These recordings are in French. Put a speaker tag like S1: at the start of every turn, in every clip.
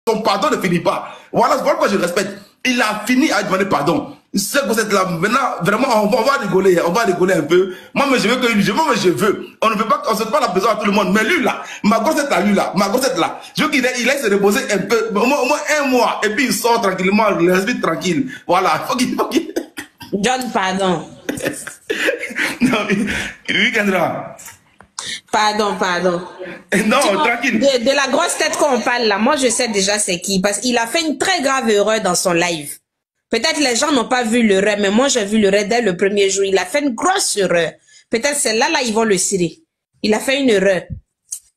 S1: son pardon ne finit pas. Voilà pourquoi je respecte. Il a fini à demander pardon. C'est pour cette là. Maintenant, vraiment, on va rigoler un peu. Moi, mais je veux que je veux. On ne veut pas, on se pas la besoin à tout le monde. Mais lui là, ma grossette là, je veux qu'il aille se reposer un peu, au moins un mois, et puis il sort tranquillement, il respire tranquille. Voilà. Faut qu'il.
S2: John, pardon.
S1: Non, oui, Kendra.
S2: Pardon.
S1: Non, tranquille.
S2: De la grosse tête qu'on parle là, moi je sais déjà c'est qui, parce qu'il a fait une très grave erreur dans son live. Peut-être les gens n'ont pas vu l'erreur, mais moi j'ai vu l'erreur dès le premier jour. Il a fait une grosse erreur. Peut-être celle-là, ils vont le cirer. Il a fait une erreur.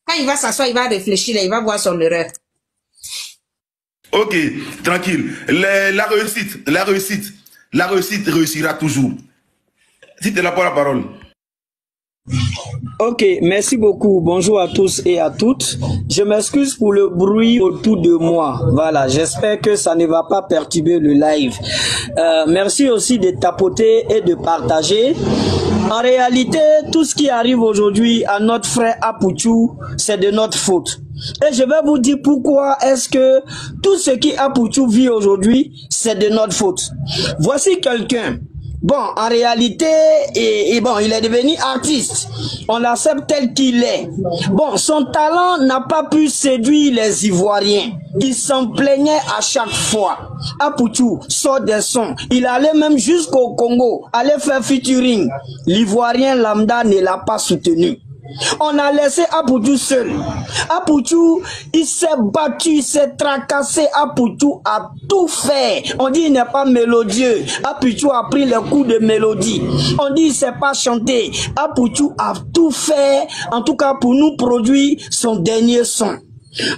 S2: Quand il va s'asseoir, il va réfléchir, là, il va voir son erreur.
S1: Ok, tranquille. La réussite réussira toujours. Si tu n'as pas la parole.
S3: Ok, merci beaucoup. Bonjour à tous et à toutes. Je m'excuse pour le bruit autour de moi. Voilà, j'espère que ça ne va pas perturber le live. Merci aussi de tapoter et de partager. En réalité, tout ce qui arrive aujourd'hui à notre frère Apouchou, c'est de notre faute. Et je vais vous dire pourquoi est-ce que tout ce qui Apouchou vit aujourd'hui, c'est de notre faute. Voici quelqu'un. Bon, en réalité, bon, il est devenu artiste. On l'accepte tel qu'il est. Bon, son talent n'a pas pu séduire les Ivoiriens. Il s'en plaignait à chaque fois. Apouchou sort des sons. Il allait même jusqu'au Congo, aller faire featuring. L'Ivoirien lambda ne l'a pas soutenu. On a laissé Apouchou seul. Apouchou, il s'est battu, il s'est tracassé. Apouchou a tout fait. On dit il n'est pas mélodieux. Apouchou a pris les coups de mélodie. On dit il ne sait pas chanter. Apouchou a tout fait, en tout cas pour nous produire son dernier son.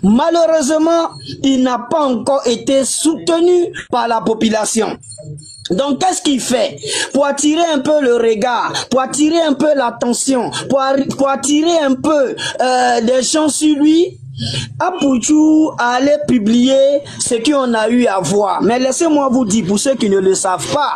S3: Malheureusement, il n'a pas encore été soutenu par la population. Donc, qu'est-ce qu'il fait? Pour attirer un peu le regard, pour attirer un peu l'attention, pour attirer un peu des gens sur lui, Apouchou allait publier ce qu'on a eu à voir. Mais laissez-moi vous dire, pour ceux qui ne le savent pas,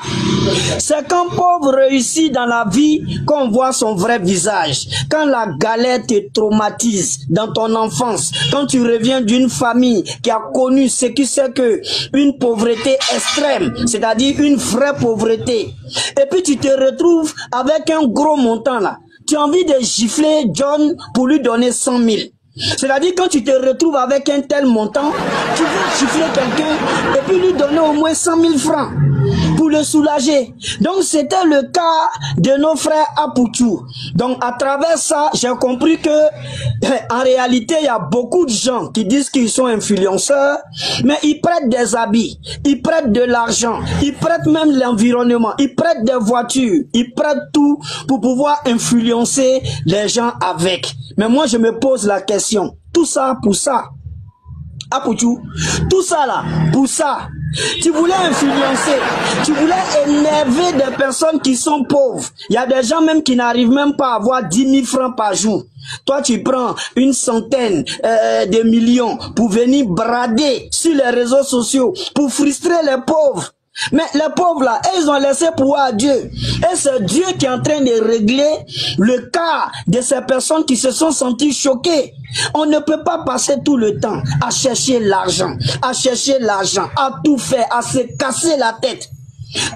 S3: c'est quand pauvre réussit dans la vie qu'on voit son vrai visage. Quand la galère te traumatise dans ton enfance, quand tu reviens d'une famille qui a connu ce qui c'est que une pauvreté extrême, c'est-à-dire une vraie pauvreté, et puis tu te retrouves avec un gros montant là, tu as envie de gifler John pour lui donner 100 000. C'est-à-dire quand tu te retrouves avec un tel montant, tu veux chiffrer quelqu'un et puis lui donner au moins 100 000 francs pour le soulager. Donc c'était le cas de nos frères Apouchou. Donc à travers ça, j'ai compris que en réalité, il y a beaucoup de gens qui disent qu'ils sont influenceurs, mais ils prêtent des habits, ils prêtent de l'argent, ils prêtent même l'environnement, ils prêtent des voitures, ils prêtent tout pour pouvoir influencer les gens avec. Mais moi, je me pose la question, tout ça pour ça, Apouchou, tout ça là, pour ça, tu voulais influencer, tu voulais énerver des personnes qui sont pauvres. Il y a des gens même qui n'arrivent même pas à avoir 10 000 francs par jour. Toi, tu prends une centaine de millions pour venir brader sur les réseaux sociaux, pour frustrer les pauvres. Mais les pauvres là, ils ont laissé pouvoir à Dieu. Et c'est Dieu qui est en train de régler le cas de ces personnes qui se sont senties choquées. On ne peut pas passer tout le temps à chercher l'argent, à tout faire, à se casser la tête.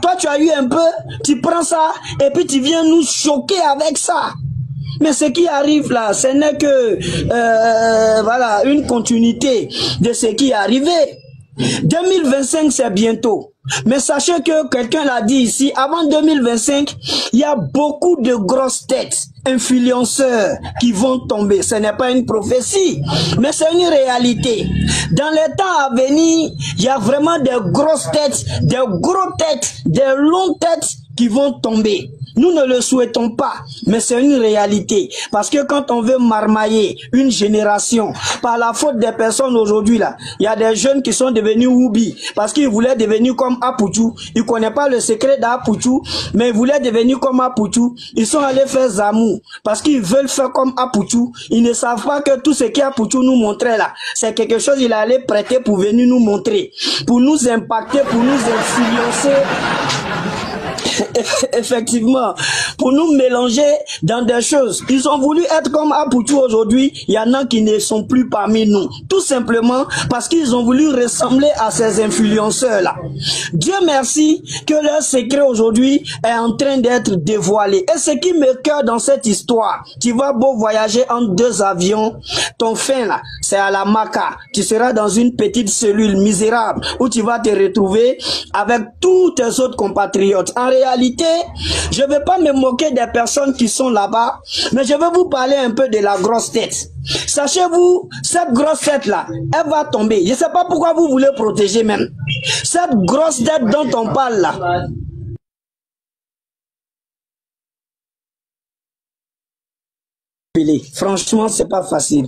S3: Toi, tu as eu un peu, tu prends ça et puis tu viens nous choquer avec ça. Mais ce qui arrive là, ce n'est que voilà, une continuité de ce qui est arrivé. 2025, c'est bientôt. Mais sachez que quelqu'un l'a dit ici, avant 2025, il y a beaucoup de grosses têtes, influenceurs qui vont tomber. Ce n'est pas une prophétie, mais c'est une réalité. Dans les temps à venir, il y a vraiment des grosses têtes, des gros têtes, des longues têtes qui vont tomber. Nous ne le souhaitons pas, mais c'est une réalité. Parce que quand on veut marmailler une génération par la faute des personnes aujourd'hui là, il y a des jeunes qui sont devenus Woubi parce qu'ils voulaient devenir comme Apouchou. Ils ne connaissent pas le secret d'Apouchou, mais ils voulaient devenir comme Apouchou. Ils sont allés faire Zamou parce qu'ils veulent faire comme Apouchou. Ils ne savent pas que tout ce qu'Apouchou nous montrait là, c'est quelque chose qu'il allait prêter pour venir nous montrer, pour nous impacter, pour nous influencer. Effectivement, pour nous mélanger dans des choses. Ils ont voulu être comme Apoutou aujourd'hui. Il y en a qui ne sont plus parmi nous. Tout simplement parce qu'ils ont voulu ressembler à ces influenceurs-là. Dieu merci que leur secret aujourd'hui est en train d'être dévoilé. Et ce qui me cœur dans cette histoire, tu vas beau voyager entre deux avions, ton fin là, c'est à la Maca. Tu seras dans une petite cellule misérable où tu vas te retrouver avec tous tes autres compatriotes. En réalité, je ne vais pas me moquer des personnes qui sont là-bas, mais je vais vous parler un peu de la grosse tête. Sachez-vous, cette grosse tête-là, elle va tomber. Je ne sais pas pourquoi vous voulez protéger même. Cette grosse tête dont on parle là, franchement, c'est pas facile.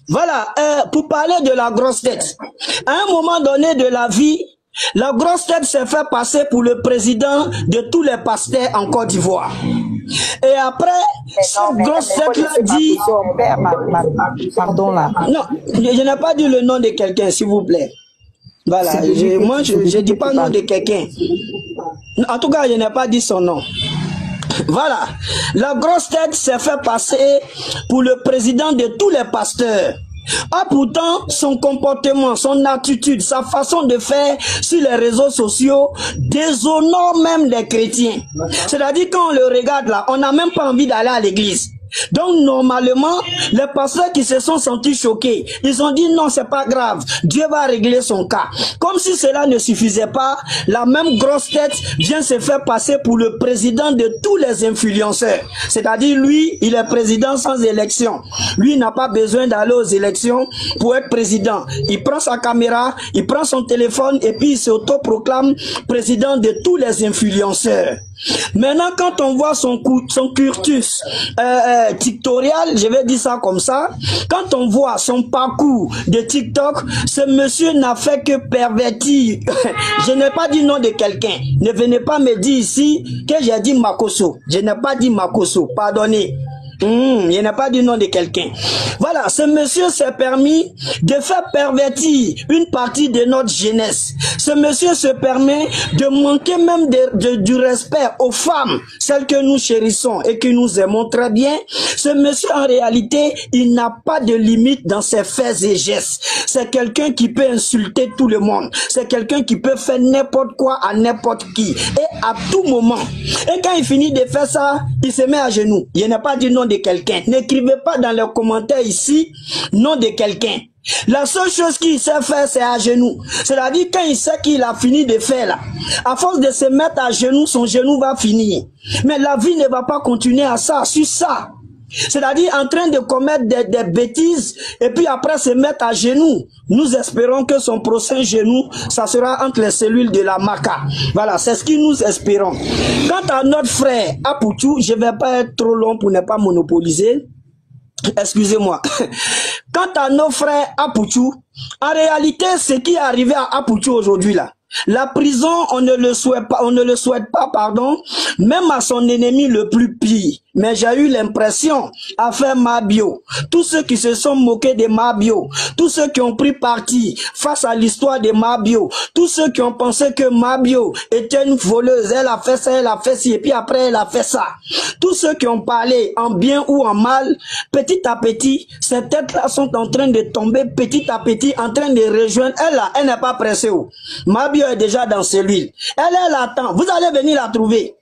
S3: Voilà, pour parler de la grosse tête, à un moment donné de la vie, la grosse tête s'est fait passer pour le président de tous les pasteurs en Côte d'Ivoire. Et après, cette grosse tête-là dit...
S4: Pardon là.
S3: Non, je n'ai pas dit le nom de quelqu'un, s'il vous plaît. Voilà, moi je ne dis pas le nom de quelqu'un. En tout cas, je n'ai pas dit son nom. Voilà, la grosse tête s'est fait passer pour le président de tous les pasteurs. Ah, pourtant, son comportement, son attitude, sa façon de faire sur les réseaux sociaux déshonore même les chrétiens. C'est-à-dire, quand on le regarde là, on n'a même pas envie d'aller à l'église. Donc, normalement, les pasteurs qui se sont sentis choqués, ils ont dit non, c'est pas grave, Dieu va régler son cas. Comme si cela ne suffisait pas, la même grosse tête vient se faire passer pour le président de tous les influenceurs. C'est-à-dire, lui, il est président sans élection. Lui, il n'a pas besoin d'aller aux élections pour être président. Il prend sa caméra, il prend son téléphone et puis il s'autoproclame président de tous les influenceurs. Maintenant, quand on voit son cursus TikTorial, je vais dire ça comme ça, quand on voit son parcours de TikTok, ce monsieur n'a fait que pervertir. Je n'ai pas dit nom de quelqu'un. Ne venez pas me dire ici que j'ai dit Makosso. Je n'ai pas dit Makosso, pardonnez. Il n'a pas dit nom de quelqu'un. Voilà, ce monsieur s'est permis de faire pervertir une partie de notre jeunesse. Ce monsieur se permet de manquer même du respect aux femmes, celles que nous chérissons et que nous aimons très bien. Ce monsieur, en réalité, il n'a pas de limite dans ses faits et gestes. C'est quelqu'un qui peut insulter tout le monde. C'est quelqu'un qui peut faire n'importe quoi à n'importe qui. Et à tout moment. Et quand il finit de faire ça, il se met à genoux. Il n'a pas dit nom de quelqu'un. N'écrivez pas dans les commentaires ici nom de quelqu'un. La seule chose qu'il sait faire, c'est à genoux. C'est-à-dire quand il sait qu'il a fini de faire là, à force de se mettre à genoux, son genou va finir. Mais la vie ne va pas continuer à ça, sur ça. C'est-à-dire en train de commettre des bêtises et puis après se mettre à genoux. Nous espérons que son prochain genou, ça sera entre les cellules de la Maca. Voilà, c'est ce que nous espérons. Quant à notre frère Apoutou, je ne vais pas être trop long pour ne pas monopoliser. Excusez-moi. Quant à nos frères Apoutou, en réalité, ce qui est arrivé à Apoutou aujourd'hui là, la prison, on ne le souhaite pas, pardon, même à son ennemi le plus pire. Mais j'ai eu l'impression à faire Mabio. Tous ceux qui se sont moqués de Mabio, tous ceux qui ont pris parti face à l'histoire de Mabio, tous ceux qui ont pensé que Mabio était une voleuse, elle a fait ça, elle a fait ci, et puis après elle a fait ça. Tous ceux qui ont parlé en bien ou en mal, petit à petit, ces têtes-là sont en train de tomber petit à petit, en train de rejoindre. Elle là, elle n'est pas pressée. Mabio est déjà dans celui. Elle attend. Vous allez venir la trouver.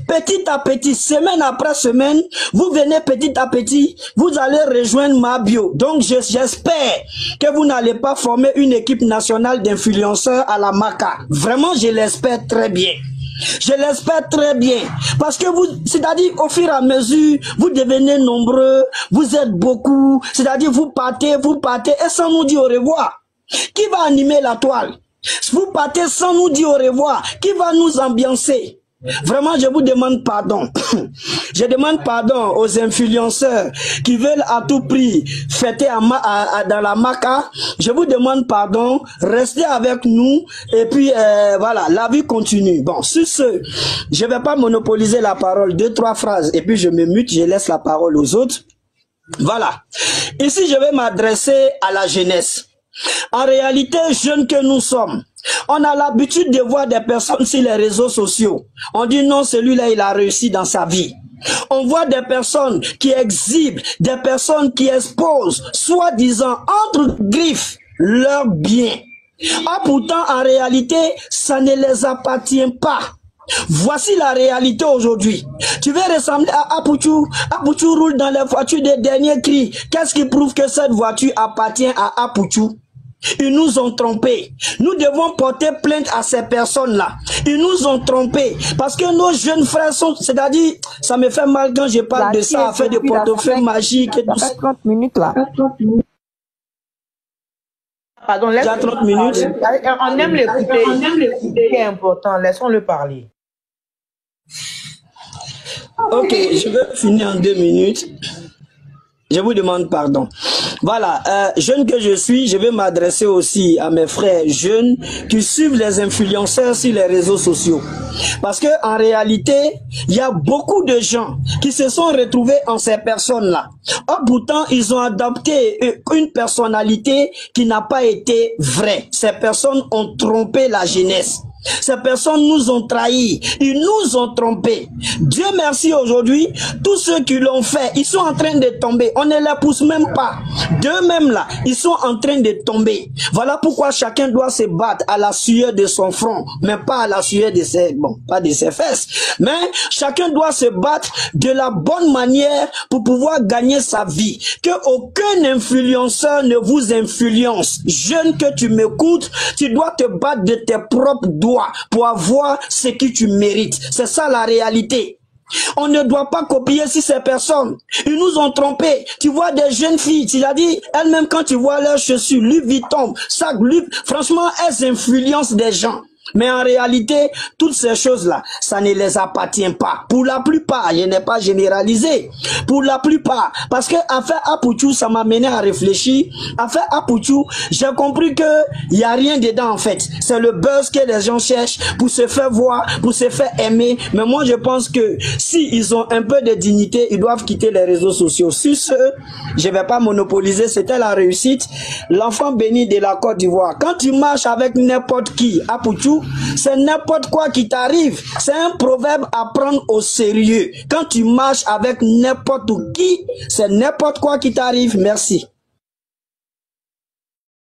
S3: Petit à petit, semaine après semaine, vous venez petit à petit, vous allez rejoindre Mabio. Donc j'espère que vous n'allez pas former une équipe nationale d'influenceurs à la Maca. Vraiment, je l'espère très bien. Je l'espère très bien. Parce que vous, c'est-à-dire au fur et à mesure, vous devenez nombreux, vous êtes beaucoup, c'est-à-dire vous partez et sans nous dire au revoir. Qui va animer la toile? Vous partez sans nous dire au revoir. Qui va nous ambiancer? Vraiment, je vous demande pardon. Je demande pardon aux influenceurs qui veulent à tout prix fêter dans la Maca. Je vous demande pardon. Restez avec nous. Et puis, voilà, la vie continue. Bon, sur ce, je vais pas monopoliser la parole. 2-3 phrases. Et puis, je me mute, je laisse la parole aux autres. Voilà. Ici, je vais m'adresser à la jeunesse. En réalité, jeunes que nous sommes, On a l'habitude de voir des personnes sur les réseaux sociaux. On dit non, celui-là, il a réussi dans sa vie. On voit des personnes qui exhibent, des personnes qui exposent, soi-disant, entre griffes, leurs biens. Ah, pourtant, en réalité, ça ne les appartient pas. Voici la réalité aujourd'hui. Tu veux ressembler à Apouchou. Apouchou roule dans les voitures des derniers cris. Qu'est-ce qui prouve que cette voiture appartient à Apouchou? Ils nous ont trompés. Nous devons porter plainte à ces personnes-là. Ils nous ont trompés. Parce que nos jeunes frères sont... C'est-à-dire, ça me fait mal quand je parle de ça, faire des portefeuilles magiques et tout ça.
S4: 30 minutes là.
S5: Pardon, laisse.
S3: 30 minutes.
S5: On aime l'écouter. C'est important. Laissons-le parler.
S3: Ok, je vais finir en 2 minutes. Je vous demande pardon. Voilà, jeune que je suis, je vais m'adresser aussi à mes frères jeunes qui suivent les influenceurs sur les réseaux sociaux. Parce que en réalité, il y a beaucoup de gens qui se sont retrouvés en ces personnes-là. Or, pourtant, ils ont adopté une personnalité qui n'a pas été vraie. Ces personnes ont trompé la jeunesse. Ces personnes nous ont trahis, ils nous ont trompés. Dieu merci aujourd'hui, tous ceux qui l'ont fait, ils sont en train de tomber. On ne les pousse même pas. D'eux-mêmes là, ils sont en train de tomber. Voilà pourquoi chacun doit se battre à la sueur de son front, mais pas à la sueur de ses, bon, pas de ses fesses. Mais chacun doit se battre de la bonne manière pour pouvoir gagner sa vie. Que aucun influenceur ne vous influence. Jeune que tu m'écoutes, tu dois te battre de tes propres doigts pour avoir ce que tu mérites. C'est ça la réalité. On ne doit pas copier sur ces personnes. Ils nous ont trompés. Tu vois des jeunes filles, tu l'as dit, elles-mêmes quand tu vois leurs chaussures, Louis Vuitton, sac, franchement, elles influencent des gens. Mais en réalité, toutes ces choses-là, ça ne les appartient pas. Pour la plupart, je n'ai pas généralisé. Pour la plupart, parce que affaire Apouchou, ça m'a mené à réfléchir. Affaire Apouchou, j'ai compris que il y a rien dedans en fait. C'est le buzz que les gens cherchent pour se faire voir, pour se faire aimer. Mais moi, je pense que si ils ont un peu de dignité, ils doivent quitter les réseaux sociaux. Sur ce, je vais pas monopoliser. C'était la réussite. L'enfant béni de la Côte d'Ivoire. Quand tu marches avec n'importe qui, Apouchou, c'est n'importe quoi qui t'arrive. C'est un proverbe à prendre au sérieux. Quand tu marches avec n'importe qui, c'est n'importe quoi qui t'arrive. Merci.